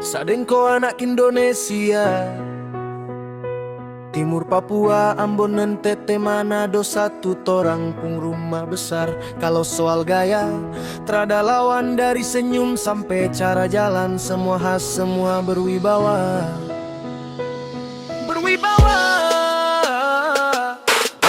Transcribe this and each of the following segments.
Sadengko anak Indonesia, Timur Papua, Ambon, NTT, Manado, satu torang pun rumah besar. Kalau soal gaya, terada lawan dari senyum sampai cara jalan. Semua khas, semua berwibawa. Berwibawa.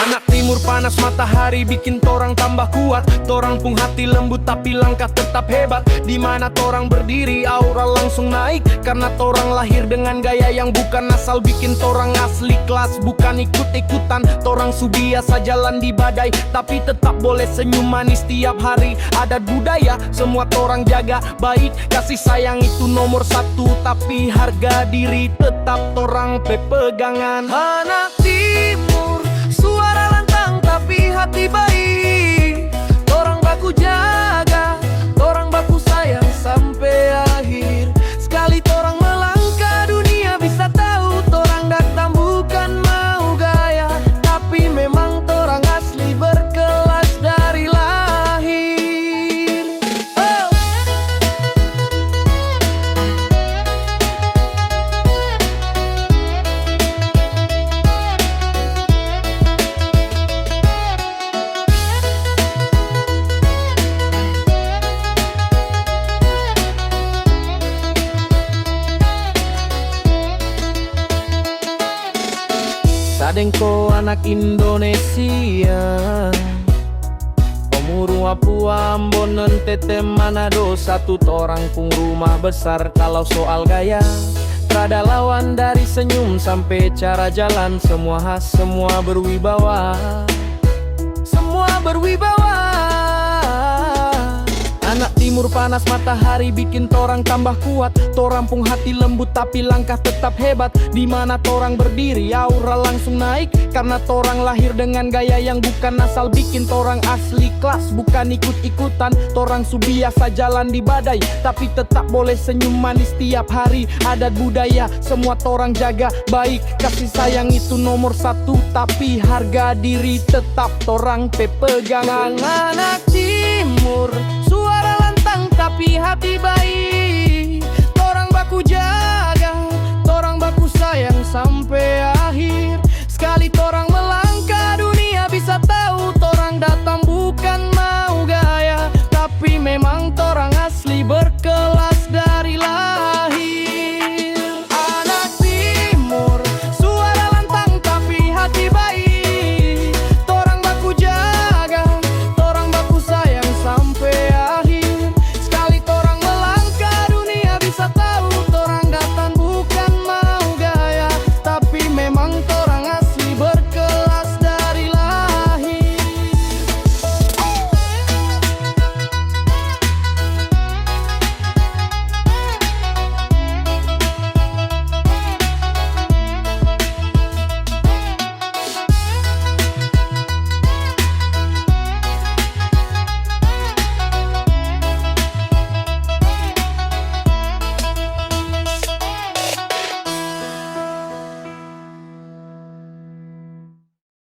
Anak timur panas matahari bikin torang tambah kuat. Torang pun hati lembut tapi langkah tetap hebat. Dimana torang berdiri aura langsung naik. Karena torang lahir dengan gaya yang bukan asal. Bikin torang asli kelas bukan ikut-ikutan. Torang su biasa jalan di badai tapi tetap boleh senyum manis tiap hari. Adat budaya semua torang jaga baik. Kasih sayang itu nomor satu, tapi harga diri tetap torang pegangan. Anak timur suara lantang tapi hati baik. Torang baku jaga, torang baku sayang sampai akhir. Sekali torang melangkah dunia bisa tahu. Torang datang bukan mau gaya, tapi memang torang asli berkelas dari lahir. Oh. Sadengko anak Indonesia, Timur Papua, Ambon, NTT, Manado, satu torang pun rumah besar. Kalau soal gaya, terada lawan dari senyum sampai cara jalan. Semua khas, semua berwibawa. Semua berwibawa. Anak timur panas matahari bikin torang tambah kuat. Torang pun hati lembut tapi langkah tetap hebat. Dimana torang berdiri aura langsung naik. Karena torang lahir dengan gaya yang bukan asal. Bikin torang asli kelas bukan ikut-ikutan. Torang su biasa jalan di badai tapi tetap boleh senyum manis tiap hari. Adat budaya semua torang jaga baik. Kasih sayang itu nomor satu, tapi harga diri tetap torang pegangan. Anak timur suara lantang tapi hati baik.